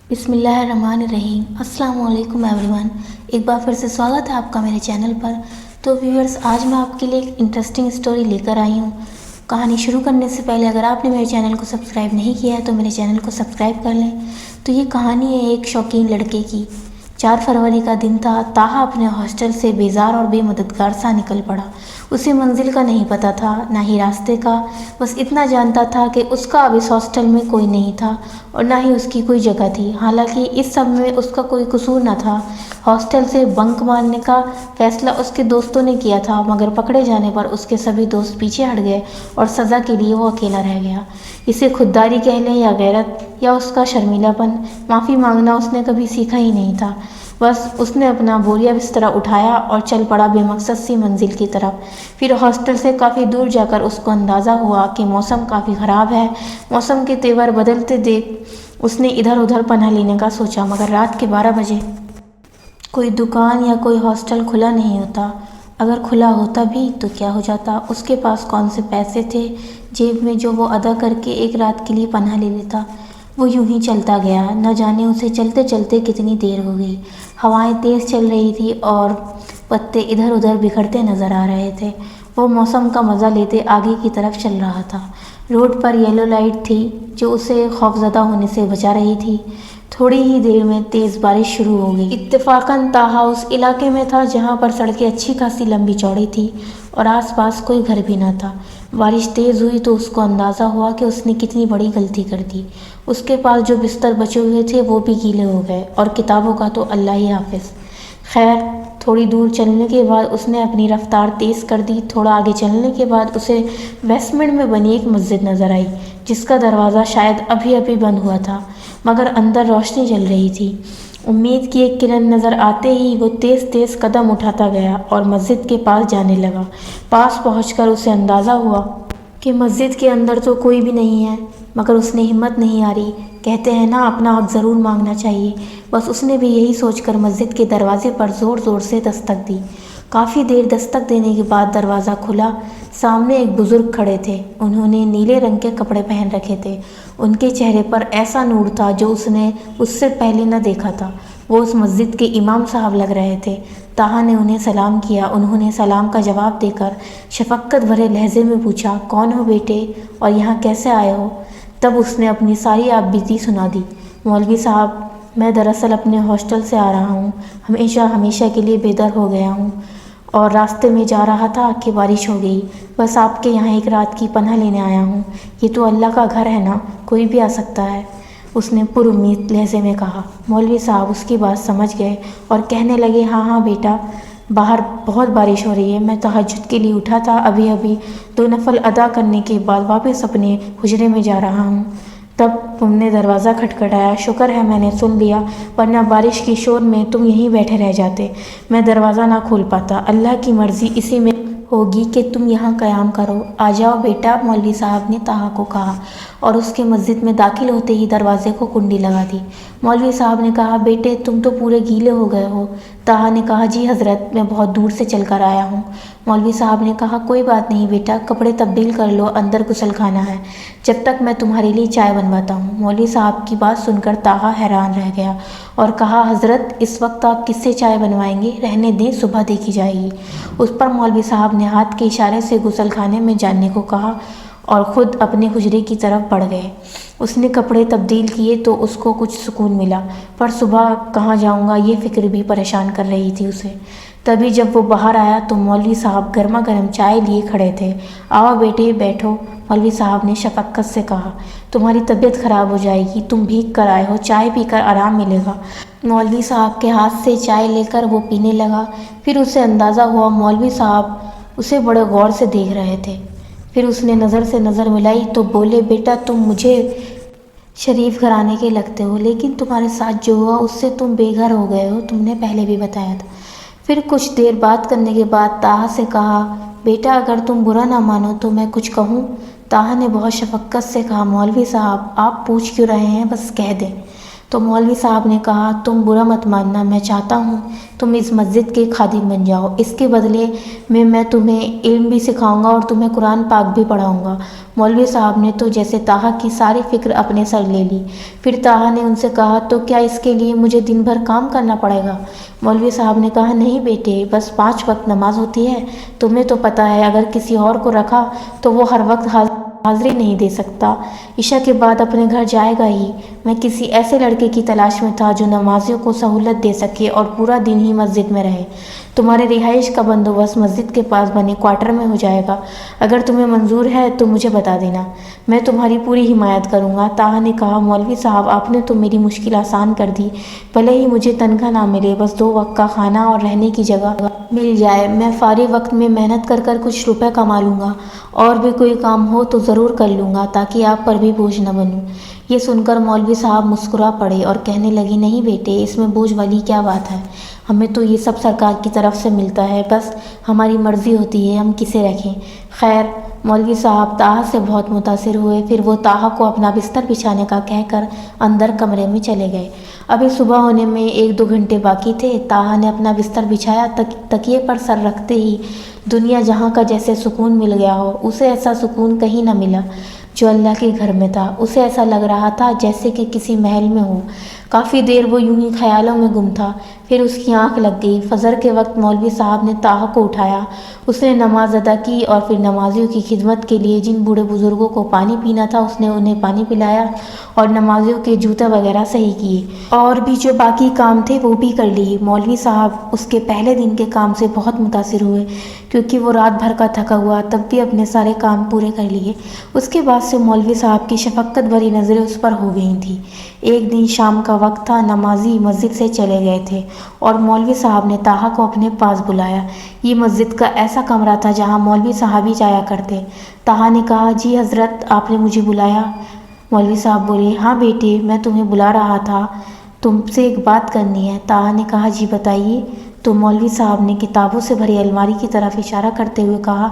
بسم اللہ الرحمن الرحیم۔ السلام علیکم ایوری ون، ایک بار پھر سے سواگت ہے آپ کا میرے چینل پر۔ تو ویورز، آج میں آپ کے لیے ایک انٹرسٹنگ سٹوری لے کر آئی ہوں۔ کہانی شروع کرنے سے پہلے اگر آپ نے میرے چینل کو سبسکرائب نہیں کیا ہے تو میرے چینل کو سبسکرائب کر لیں۔ تو یہ کہانی ہے ایک شوقین لڑکے کی۔ 4 فروری کا دن تھا۔ طاہا اپنے ہاسٹل سے بیزار اور بے مددگار سا نکل پڑا۔ اسے منزل کا نہیں پتہ تھا، نہ ہی راستے کا۔ بس اتنا جانتا تھا کہ اس کا اب اس ہاسٹل میں کوئی نہیں تھا اور نہ ہی اس کی کوئی جگہ تھی۔ حالانکہ اس سب میں اس کا کوئی قصور نہ تھا۔ ہاسٹل سے بنک مارنے کا فیصلہ اس کے دوستوں نے کیا تھا، مگر پکڑے جانے پر اس کے سبھی دوست پیچھے ہٹ گئے اور سزا کے لیے وہ اکیلا رہ گیا۔ اسے خودداری کہہ لیں یا غیرت یا اس کا شرمیلا پن، معافی مانگنا اس نے کبھی سیکھا ہی نہیں تھا۔ بس اس نے اپنا بوریا بسترا اٹھایا اور چل پڑا بے مقصد سی منزل کی طرف۔ پھر ہاسٹل سے کافی دور جا کر اس کو اندازہ ہوا کہ موسم کافی خراب ہے۔ موسم کے تیور بدلتے دیکھ اس نے ادھر ادھر پناہ لینے کا سوچا، مگر رات کے 12 بجے کوئی دکان یا کوئی ہاسٹل کھلا نہیں ہوتا۔ اگر کھلا ہوتا بھی تو کیا ہو جاتا؟ اس کے پاس کون سے پیسے تھے جیب میں جو وہ ادا کر کے ایک رات کے لیے پناہ لے لیتا؟ وہ یوں ہی چلتا گیا، نہ جانے اسے چلتے چلتے کتنی دیر ہو گئی۔ ہوائیں تیز چل رہی تھی اور پتے ادھر ادھر بکھرتے نظر آ رہے تھے۔ وہ موسم کا مزہ لیتے آگے کی طرف چل رہا تھا۔ روڈ پر یلو لائٹ تھی جو اسے خوفزدہ ہونے سے بچا رہی تھی۔ تھوڑی ہی دیر میں تیز بارش شروع ہو گئی۔ اتفاقاً طاہا اس علاقے میں تھا جہاں پر سڑکیں اچھی خاصی لمبی چوڑی تھی اور آس پاس کوئی گھر بھی نہ تھا۔ بارش تیز ہوئی تو اس کو اندازہ ہوا کہ اس نے کتنی بڑی غلطی کر دی۔ اس کے پاس جو بستر بچے ہوئے تھے وہ بھی گیلے ہو گئے اور کتابوں کا تو اللہ ہی حافظ۔ خیر، تھوڑی دور چلنے کے بعد اس نے اپنی رفتار تیز کر دی۔ تھوڑا آگے چلنے کے بعد اسے بیسمنٹ میں بنی ایک مسجد نظر آئی، جس کا دروازہ شاید ابھی ابھی بند ہوا تھا، مگر اندر روشنی جل رہی تھی۔ امید کی ایک کرن نظر آتے ہی وہ تیز تیز قدم اٹھاتا گیا اور مسجد کے پاس جانے لگا۔ پاس پہنچ کر اسے اندازہ ہوا کہ مسجد کے اندر تو کوئی بھی نہیں ہے، مگر اس نے ہمت نہیں ہاری۔ کہتے ہیں نا، اپنا حق ضرور مانگنا چاہیے۔ بس اس نے بھی یہی سوچ کر مسجد کے دروازے پر زور زور سے دستک دی۔ کافی دیر دستک دینے کے بعد دروازہ کھلا۔ سامنے ایک بزرگ کھڑے تھے۔ انہوں نے نیلے رنگ کے کپڑے پہن رکھے تھے۔ ان کے چہرے پر ایسا نور تھا جو اس نے اس سے پہلے نہ دیکھا تھا۔ وہ اس مسجد کے امام صاحب لگ رہے تھے۔ طاہا نے انہیں سلام کیا۔ انہوں نے سلام کا جواب دے کر شفقت بھرے لہجے میں پوچھا، کون ہو بیٹے اور یہاں کیسے آئے ہو؟ تب اس نے اپنی ساری آپ بیتی سنا دی۔ مولوی صاحب، میں دراصل اپنے ہاسٹل سے آ رہا ہوں۔ ہمیشہ کے لیے بے در ہو گیا ہوں اور راستے میں جا رہا تھا کہ بارش ہو گئی۔ بس آپ کے یہاں ایک رات کی پناہ لینے آیا ہوں۔ یہ تو اللہ کا گھر ہے نا، کوئی بھی آ سکتا ہے، اس نے پر امید لہجے میں کہا۔ مولوی صاحب اس کی بات سمجھ گئے اور کہنے لگے، ہاں ہاں بیٹا، باہر بہت بارش ہو رہی ہے۔ میں تہجد کے لیے اٹھا تھا، ابھی 2 نفل ادا کرنے کے بعد واپس اپنے حجرے میں جا رہا ہوں۔ تب تم نے دروازہ کھٹکھٹایا۔ شکر ہے میں نے سن لیا، ورنہ بارش کی شور میں تم یہیں بیٹھے رہ جاتے، میں دروازہ نہ کھول پاتا۔ اللہ کی مرضی اسی میں ہوگی کہ تم یہاں قیام کرو۔ آ جاؤ بیٹا، مولوی صاحب نے طاہا کو کہا اور اس کے مسجد میں داخل ہوتے ہی دروازے کو کنڈی لگا دی۔ مولوی صاحب نے کہا، بیٹے تم تو پورے گیلے ہو گئے ہو۔ طاہا نے کہا، جی حضرت، میں بہت دور سے چل کر آیا ہوں۔ مولوی صاحب نے کہا، کوئی بات نہیں بیٹا، کپڑے تبدیل کر لو، اندر غسل خانہ ہے، جب تک میں تمہارے لیے چائے بنواتا ہوں۔ مولوی صاحب کی بات سن کر طاہا حیران رہ گیا اور کہا، حضرت اس وقت آپ کس سے چائے بنوائیں گے؟ رہنے دیں، صبح دیکھی جائے گی۔ اس پر مولوی صاحب نے ہاتھ کے اشارے سے غسل خانے میں جانے کو کہا اور خود اپنے حجرے کی طرف بڑھ گئے۔ اس نے کپڑے تبدیل کیے تو اس کو کچھ سکون ملا، پر صبح کہاں جاؤں گا یہ فکر بھی پریشان کر رہی تھی اسے۔ تبھی جب وہ باہر آیا تو مولوی صاحب گرما گرم چائے لیے کھڑے تھے۔ آؤ بیٹے بیٹھو، مولوی صاحب نے شفقت سے کہا، تمہاری طبیعت خراب ہو جائے گی، تم بھیگ کر آئے ہو، چائے پی کر آرام ملے گا۔ مولوی صاحب کے ہاتھ سے چائے لے کر وہ پینے لگا۔ پھر اسے اندازہ ہوا مولوی صاحب اسے بڑے غور سے دیکھ رہے تھے۔ پھر اس نے نظر سے نظر ملائی تو بولے، بیٹا تم مجھے شریف گھرانے کے لگتے ہو، لیکن تمہارے ساتھ جو ہوا اس سے تم بے گھر ہو گئے ہو، تم نے پہلے بھی بتایا تھا۔ پھر کچھ دیر بات کرنے کے بعد طاہا سے کہا، بیٹا اگر تم برا نہ مانو تو میں کچھ کہوں؟ طاہا نے بہت شفقت سے کہا، مولوی صاحب آپ پوچھ کیوں رہے ہیں، بس کہہ دیں۔ تو مولوی صاحب نے کہا تم برا مت ماننا، میں چاہتا ہوں تم اس مسجد کے خادم بن جاؤ، اس کے بدلے میں تمہیں علم بھی سکھاؤں گا اور تمہیں قرآن پاک بھی پڑھاؤں گا۔ مولوی صاحب نے تو جیسے طٰہٰ کی ساری فکر اپنے سر لے لی۔ پھر طٰہٰ نے ان سے کہا تو کیا اس کے لیے مجھے دن بھر کام کرنا پڑے گا؟ مولوی صاحب نے کہا نہیں بیٹے، بس 5 وقت نماز ہوتی ہے، تمہیں تو پتہ ہے اگر کسی اور کو رکھا تو وہ ہر وقت حاضری نہیں دے سکتا، عشاء کے بعد اپنے گھر جائے گا ہی۔ میں کسی ایسے لڑکے کی تلاش میں تھا جو نمازیوں کو سہولت دے سکے اور پورا دن ہی مسجد میں رہے۔ تمہارے رہائش کا بندوبست مسجد کے پاس بنے کوارٹر میں ہو جائے گا، اگر تمہیں منظور ہے تو مجھے بتا دینا، میں تمہاری پوری حمایت کروں گا۔ طٰہٰ نے کہا مولوی صاحب آپ نے تو میری مشکل آسان کر دی، بھلے ہی مجھے تنخواہ نہ ملے، بس 2 وقت کا کھانا اور رہنے کی جگہ مل جائے، میں فارغ وقت میں محنت کر کچھ روپے کما لوں گا، اور بھی کوئی کام ہو تو ضرور کر لوں گا تاکہ آپ پر بھی بوجھ نہ بنوں۔ یہ سن کر مولوی صاحب مسکرا پڑے اور کہنے لگے نہیں بیٹے، اس میں بوجھ والی کیا بات ہے، ہمیں تو یہ سب سرکار کی طرف سے ملتا ہے، بس ہماری مرضی ہوتی ہے ہم کسے رکھیں۔ خیر، مولوی صاحب طٰہٰ سے بہت متاثر ہوئے، پھر وہ طٰہٰ کو اپنا بستر بچھانے کا کہہ کر اندر کمرے میں چلے گئے۔ ابھی صبح ہونے میں 1-2 گھنٹے باقی تھے۔ طٰہٰ نے اپنا بستر بچھایا، تکیے پر سر رکھتے ہی دنیا جہاں کا جیسے سکون مل گیا ہو، اسے ایسا سکون کہیں نہ ملا جو اللہ کے گھر میں تھا۔ اسے ایسا لگ رہا تھا جیسے کہ کسی محل میں ہو۔ کافی دیر وہ یوں ہی خیالوں میں گم تھا، پھر اس کی آنکھ لگ گئی۔ فجر کے وقت مولوی صاحب نے طٰہٰ کو اٹھایا، اس نے نماز ادا کی اور پھر نمازیوں کی خدمت کے لیے جن بوڑھے بزرگوں کو پانی پینا تھا اس نے انہیں پانی پلایا اور نمازیوں کے جوتے وغیرہ صحیح کیے، اور بھی جو باقی کام تھے وہ بھی کر لیے۔ مولوی صاحب اس کے پہلے دن کے کام سے بہت متاثر ہوئے، کیونکہ وہ رات بھر کا تھکا ہوا تب بھی اپنے سارے کام پورے کر لیے۔ اس کے بعد سے مولوی صاحب کی شفقت بھری نظریں اس پر ہو گئی تھیں۔ ایک دن شام کا وقت تھا، نمازی مسجد سے چلے گئے تھے اور مولوی صاحب نے طٰہٰ کو اپنے پاس بلایا۔ یہ مسجد کا ایسا کمرہ تھا جہاں مولوی صاحب ہی جایا کرتے۔ طٰہٰ نے کہا جی حضرت آپ نے مجھے بلایا؟ مولوی صاحب بولے ہاں بیٹے، میں تمہیں بلا رہا تھا، تم سے ایک بات کرنی ہے۔ طٰہٰ نے کہا جی بتائیے۔ تو مولوی صاحب نے کتابوں سے بھری الماری کی طرف اشارہ کرتے ہوئے کہا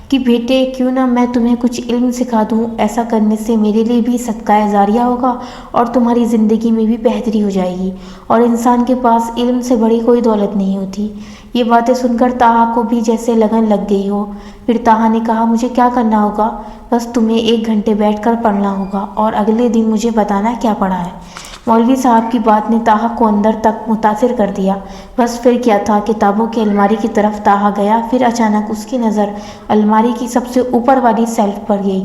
کہ بیٹے کیوں نہ میں تمہیں کچھ علم سکھا دوں، ایسا کرنے سے میرے لیے بھی صدقہ جاریہ ہوگا اور تمہاری زندگی میں بھی بہتری ہو جائے گی، اور انسان کے پاس علم سے بڑی کوئی دولت نہیں ہوتی۔ یہ باتیں سن کر طٰہٰ کو بھی جیسے لگن لگ گئی ہو۔ پھر طٰہٰ نے کہا مجھے کیا کرنا ہوگا؟ بس تمہیں 1 گھنٹے بیٹھ کر پڑھنا ہوگا اور اگلے دن مجھے بتانا کیا پڑھا ہے۔ مولوی صاحب کی بات نے طٰہٰ کو اندر تک متاثر کر دیا۔ بس پھر کیا تھا، کتابوں کی الماری کی طرف طٰہٰ گیا، پھر اچانک اس کی نظر الماری کی سب سے اوپر والی شیلف پر گئی۔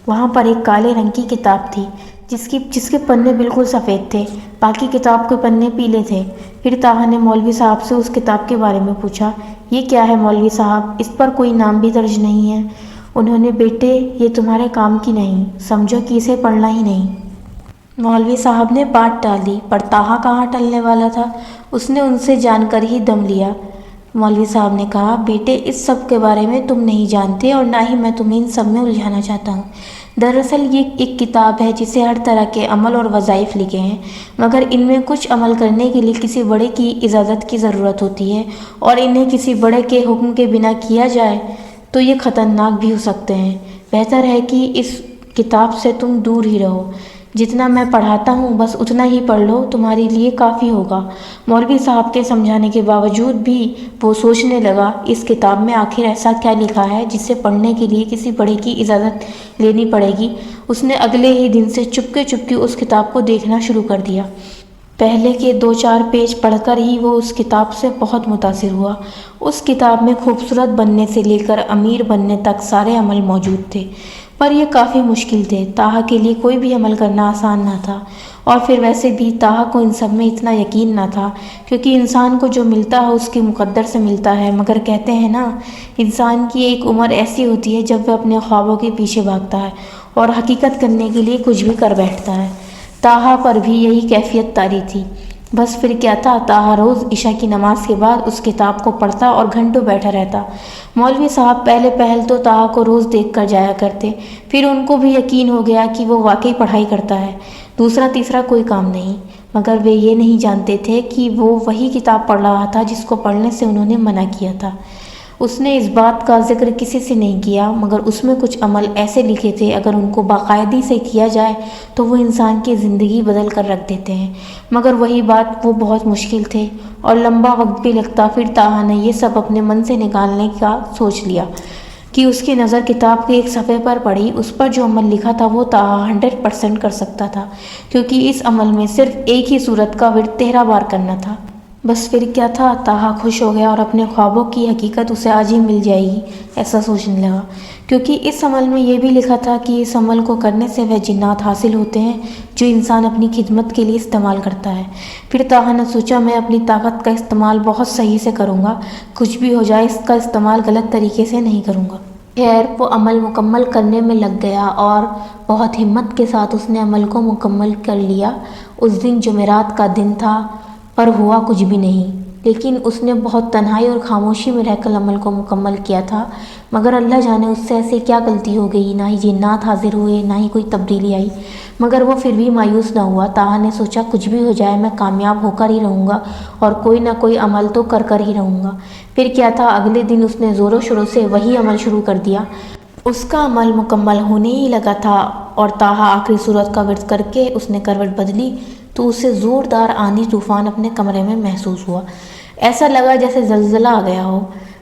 وہاں پر ایک کالے رنگ کی کتاب تھی جس کے پنے بالکل سفید تھے، باقی کتاب کے پنے پیلے تھے۔ پھر طٰہٰ نے مولوی صاحب سے اس کتاب کے بارے میں پوچھا یہ کیا ہے مولوی صاحب، اس پر کوئی نام بھی درج نہیں ہے؟ انہوں نے بیٹے یہ تمہارے کام کی نہیں، سمجھو کہ اسے پڑھنا ہی نہیں۔ مولوی صاحب نے بات ٹال دی، پر طٰہٰ کہاں ٹلنے والا تھا، اس نے ان سے جان کر ہی دم لیا۔ مولوی صاحب نے کہا بیٹے اس سب کے بارے میں تم نہیں جانتے اور نہ ہی میں تمہیں ان سب میں الجھانا چاہتا ہوں۔ دراصل یہ ایک کتاب ہے جسے ہر طرح کے عمل اور وظائف لکھے ہیں، مگر ان میں کچھ عمل کرنے کے لیے کسی بڑے کی اجازت کی ضرورت ہوتی ہے، اور انہیں کسی بڑے کے حکم کے بنا کیا جائے تو یہ خطرناک بھی ہو سکتے ہیں۔ بہتر ہے کہ اس کتاب سے تم دور ہی رہو، جتنا میں پڑھاتا ہوں بس اتنا ہی پڑھ لو، تمہارے لیے کافی ہوگا۔ مولوی صاحب کے سمجھانے کے باوجود بھی وہ سوچنے لگا اس کتاب میں آخر ایسا کیا لکھا ہے جسے پڑھنے کے لیے کسی بڑے کی اجازت لینی پڑے گی۔ اس نے اگلے ہی دن سے چپکے اس کتاب کو دیکھنا شروع کر دیا۔ پہلے کے 2-4 پیج پڑھ کر ہی وہ اس کتاب سے بہت متاثر ہوا۔ اس کتاب میں خوبصورت بننے سے لے کر امیر بننے تک سارے عمل موجود تھے، پر یہ کافی مشکل تھے۔ طٰہٰ کے لیے کوئی بھی عمل کرنا آسان نہ تھا، اور پھر ویسے بھی طٰہٰ کو ان سب میں اتنا یقین نہ تھا، کیونکہ انسان کو جو ملتا ہے اس کے مقدر سے ملتا ہے، مگر کہتے ہیں نا انسان کی ایک عمر ایسی ہوتی ہے جب وہ اپنے خوابوں کے پیچھے بھاگتا ہے اور حقیقت کرنے کے لیے کچھ بھی کر بیٹھتا ہے۔ طٰہٰ پر بھی یہی کیفیت طاری تھی۔ بس پھر کیا تھا، طٰہٰ روز عشاء کی نماز کے بعد اس کتاب کو پڑھتا اور گھنٹوں بیٹھا رہتا۔ مولوی صاحب پہل تو طٰہٰ کو روز دیکھ کر جایا کرتے، پھر ان کو بھی یقین ہو گیا کہ وہ واقعی پڑھائی کرتا ہے، دوسرا تیسرا کوئی کام نہیں، مگر وہ یہ نہیں جانتے تھے کہ وہ وہی کتاب پڑھ رہا تھا جس کو پڑھنے سے انہوں نے منع کیا تھا۔ اس نے اس بات کا ذکر کسی سے نہیں کیا، مگر اس میں کچھ عمل ایسے لکھے تھے اگر ان کو باقاعدگی سے کیا جائے تو وہ انسان کی زندگی بدل کر رکھ دیتے ہیں، مگر وہی بات وہ بہت مشکل تھے اور لمبا وقت بھی لگتا۔ پھر طاہا نے یہ سب اپنے من سے نکالنے کا سوچ لیا کہ اس کی نظر کتاب کے ایک صفحے پر پڑی۔ اس پر جو عمل لکھا تھا وہ طاہا 100% کر سکتا تھا، کیونکہ اس عمل میں صرف ایک ہی سورت کا ورد 13 بار کرنا تھا۔ بس پھر کیا تھا، طاہا خوش ہو گیا اور اپنے خوابوں کی حقیقت اسے آج ہی مل جائے گی ایسا سوچنے لگا، کیونکہ اس عمل میں یہ بھی لکھا تھا کہ اس عمل کو کرنے سے وہ جنات حاصل ہوتے ہیں جو انسان اپنی خدمت کے لیے استعمال کرتا ہے۔ پھر طاہا نے سوچا، میں اپنی طاقت کا استعمال بہت صحیح سے کروں گا، کچھ بھی ہو جائے اس کا استعمال غلط طریقے سے نہیں کروں گا۔ خیر، وہ عمل مکمل کرنے میں لگ گیا اور بہت ہمت کے ساتھ اس نے عمل کو مکمل کر لیا۔ اس دن جمعرات کا دن تھا پر ہوا کچھ بھی نہیں، لیکن اس نے بہت تنہائی اور خاموشی میں رہ کر عمل کو مکمل کیا تھا، مگر اللہ جانے اس سے ایسے کیا غلطی ہو گئی، نہ ہی جنات حاضر ہوئے نہ ہی کوئی تبدیلی آئی، مگر وہ پھر بھی مایوس نہ ہوا۔ طاہا نے سوچا، کچھ بھی ہو جائے میں کامیاب ہو کر ہی رہوں گا اور کوئی نہ کوئی عمل تو کر ہی رہوں گا۔ پھر کیا تھا، اگلے دن اس نے زوروں شوروں سے وہی عمل شروع کر دیا۔ اس کا عمل مکمل ہونے ہی لگا تھا اور طاہا آخری سورت کا ورد کر کے اس نے کروٹ بدلی تو اسے زوردار آندھی طوفان اپنے کمرے میں محسوس ہوا۔ ایسا لگا جیسے زلزلہ آ گیا ہو۔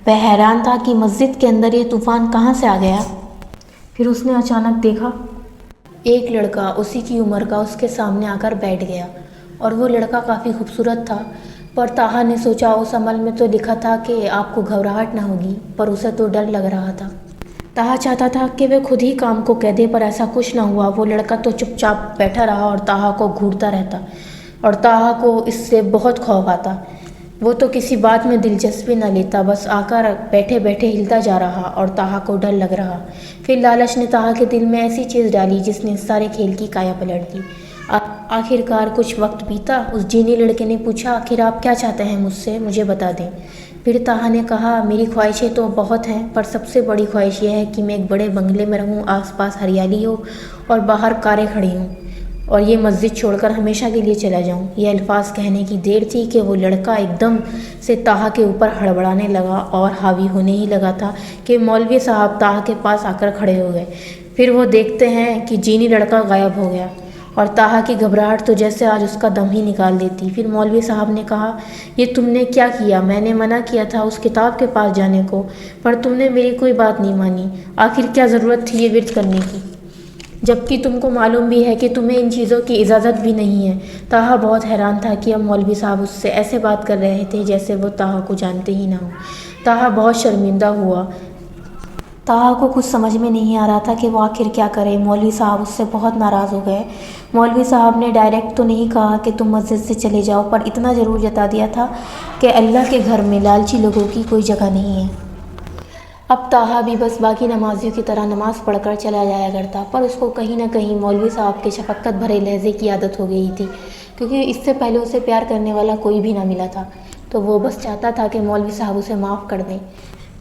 وہ حیران تھا کہ مسجد کے اندر یہ طوفان کہاں سے آ گیا۔ پھر اس نے اچانک دیکھا ایک لڑکا اسی کی عمر کا اس کے سامنے آ کر بیٹھ گیا، اور وہ لڑکا کافی خوبصورت تھا، پر طاہا نے سوچا اس عمل میں تو لکھا تھا کہ آپ کو گھبراہٹ نہ ہوگی، پر اسے تو ڈر لگ رہا تھا۔ طاہا چاہتا تھا کہ وہ خود ہی کام کو کہہ دے، پر ایسا کچھ نہ ہوا۔ وہ لڑکا تو چپ چاپ بیٹھا رہا اور طاہا کو گھورتا رہتا، اور طاہا کو اس سے بہت خوف آتا۔ وہ تو کسی بات میں دلچسپی نہ لیتا، بس آ کر بیٹھے بیٹھے ہلتا جا رہا اور طاہا کو ڈر لگ رہا۔ پھر لالچ نے طاہا کے دل میں ایسی چیز ڈالی جس نے سارے کھیل کی کایا پلٹ دی۔ آخر کار کچھ وقت بیتا۔ اس جینی لڑکے نے پوچھا، آخر آپ کیا چاہتے ہیں مجھ سے، مجھے بتا دیں۔ پھر طاہا نے کہا، میری خواہشیں تو بہت ہیں، پر سب سے بڑی خواہش یہ ہے کہ میں ایک بڑے بنگلے میں رہوں، آس پاس ہریالی ہو اور باہر کاریں کھڑی ہوں، اور یہ مسجد چھوڑ کر ہمیشہ کے لیے چلا جاؤں۔ یہ الفاظ کہنے کی دیر تھی کہ وہ لڑکا ایک دم سے طاہا کے اوپر ہڑبڑانے لگا اور حاوی ہونے ہی لگا تھا کہ مولوی صاحب طاہا کے پاس آ کر کھڑے ہو گئے۔ پھر وہ دیکھتے ہیں کہ جینی لڑکا غائب ہو گیا، اور طاہا کی گھبراہٹ تو جیسے آج اس کا دم ہی نکال دیتی۔ پھر مولوی صاحب نے کہا، یہ تم نے کیا کیا؟ میں نے منع کیا تھا اس کتاب کے پاس جانے کو، پر تم نے میری کوئی بات نہیں مانی۔ آخر کیا ضرورت تھی یہ ورد کرنے کی، جبکہ تم کو معلوم بھی ہے کہ تمہیں ان چیزوں کی اجازت بھی نہیں ہے۔ طاہا بہت حیران تھا کہ اب مولوی صاحب اس سے ایسے بات کر رہے تھے جیسے وہ طاہا کو جانتے ہی نہ ہوں۔ طاہا بہت شرمندہ ہوا۔ طاہا کو کچھ سمجھ میں نہیں آ رہا تھا کہ وہ آخر کیا کرے۔ مولوی صاحب اس سے بہت ناراض ہو گئے۔ مولوی صاحب نے ڈائریکٹ تو نہیں کہا کہ تم مسجد سے چلے جاؤ، پر اتنا ضرور جتا دیا تھا کہ اللہ کے گھر میں لالچی لوگوں کی کوئی جگہ نہیں ہے۔ اب طاہا بھی بس باقی نمازیوں کی طرح نماز پڑھ کر چلا جایا کرتا، پر اس کو کہیں نہ کہیں مولوی صاحب کے شفقت بھرے لہجے کی عادت ہو گئی تھی، کیونکہ اس سے پہلے اسے پیار کرنے والا کوئی بھی نہ ملا تھا، تو وہ بس چاہتا تھا کہ مولوی صاحب اسے معاف کر دیں۔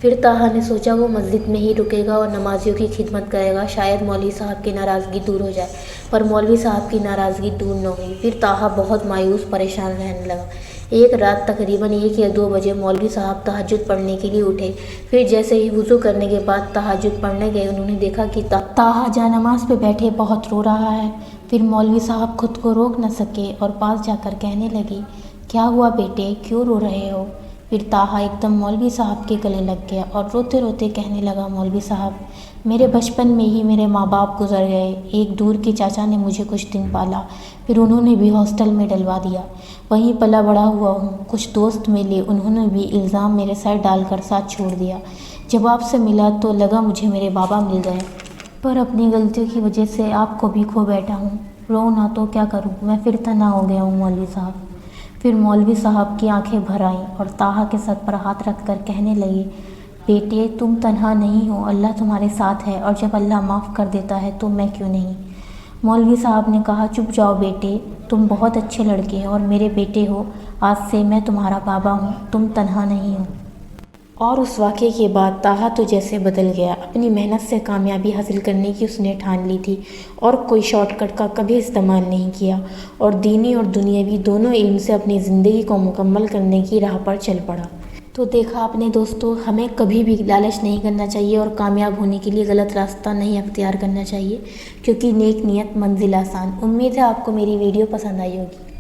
پھر طاہا نے سوچا وہ مسجد میں ہی رکے گا اور نمازیوں کی خدمت کرے گا، شاید مولوی صاحب کی ناراضگی دور ہو جائے، پر مولوی صاحب کی ناراضگی دور نہ ہوئی۔ پھر طاہا بہت مایوس پریشان رہنے لگا۔ ایک رات تقریباً 1 یا 2 بجے مولوی صاحب تہجد پڑھنے کے لیے اٹھے۔ پھر جیسے ہی وضو کرنے کے بعد تہجد پڑھنے گئے، انہوں نے دیکھا کہ طاہا جا نماز پہ بیٹھے بہت رو رہا ہے۔ پھر مولوی صاحب خود کو روک نہ سکے اور پاس جا کر کہنے لگے، کیا ہوا بیٹے، کیوں رو رہے ہو؟ پھر طاہا ایک دم مولوی صاحب کے گلے لگ گیا اور روتے روتے کہنے لگا، مولوی صاحب، میرے بچپن میں ہی میرے ماں باپ گزر گئے۔ ایک دور کے چاچا نے مجھے کچھ دن پالا، پھر انہوں نے بھی ہاسٹل میں ڈلوا دیا، وہیں پلا بڑا ہوا ہوں۔ کچھ دوست ملے، انہوں نے بھی الزام میرے سر ڈال کر ساتھ چھوڑ دیا۔ جب آپ سے ملا تو لگا مجھے میرے بابا مل گئے، پر اپنی غلطیوں کی وجہ سے آپ کو بھی کھو بیٹھا ہوں۔ رو نہ تو کیا کروں، میں پھر تنہا ہو گیا ہوں مولوی صاحب۔ پھر مولوی صاحب کی آنکھیں بھر آئیں اور طاہا کے سر پر ہاتھ رکھ کر کہنے لگے، بیٹے تم تنہا نہیں ہو، اللہ تمہارے ساتھ ہے، اور جب اللہ معاف کر دیتا ہے تو میں کیوں نہیں۔ مولوی صاحب نے کہا، چپ جاؤ بیٹے، تم بہت اچھے لڑکے ہو اور میرے بیٹے ہو، آج سے میں تمہارا بابا ہوں، تم تنہا نہیں ہو۔ اور اس واقعے کے بعد طاہا تو جیسے بدل گیا۔ اپنی محنت سے کامیابی حاصل کرنے کی اس نے ٹھان لی تھی اور کوئی شارٹ کٹ کا کبھی استعمال نہیں کیا، اور دینی اور دنیاوی دونوں علم سے اپنی زندگی کو مکمل کرنے کی راہ پر چل پڑا۔ تو دیکھا آپ نے دوستو، ہمیں کبھی بھی لالچ نہیں کرنا چاہیے اور کامیاب ہونے کے لیے غلط راستہ نہیں اختیار کرنا چاہیے، کیونکہ نیک نیت منزل آسان۔ امید ہے آپ کو میری ویڈیو پسند آئی ہوگی۔